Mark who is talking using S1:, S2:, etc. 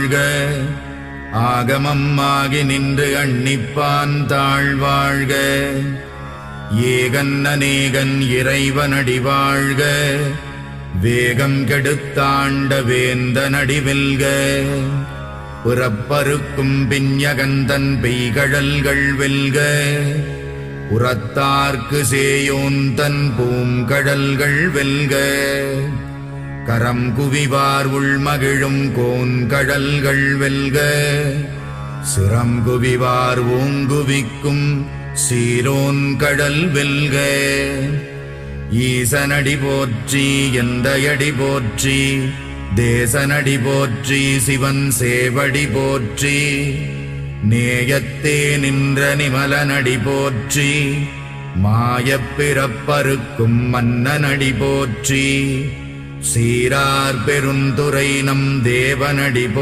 S1: வாழ்க. ஆகமம் ஆகி நின்று அன்னிப்பான் தாழ்வாழ்க. ஏகன் அநேகன் இறைவனடி வாழ்க. வேகம் கெடுத்தாண்ட வேந்தனடி வெல்க. புறப்பருக்கும் பிஞகந்தன் பெய்கழல்கள் வெல்க. உரத்தார்க்கு சேயோந்தன் பூங்கடல்கள் வெல்க. கரம் குவிவார் உள்மகிழும் கோன்கடல்கள் வெல்க. சிரம் குவிவார் ஓங்குவிக்கும் சீரோன் கடல் வெல்க. ஈசனடி போற்றி எந்தையடி போற்றி. தேசனடி போற்றி சிவன் சேவடி போற்றி. நேயத்தே நின்ற நிமலனடி போற்றி. மாயப் பிறப்பறுக்கும் மன்னனடி போற்றி. சீரார் பெருந்துரை நம் தேவனடி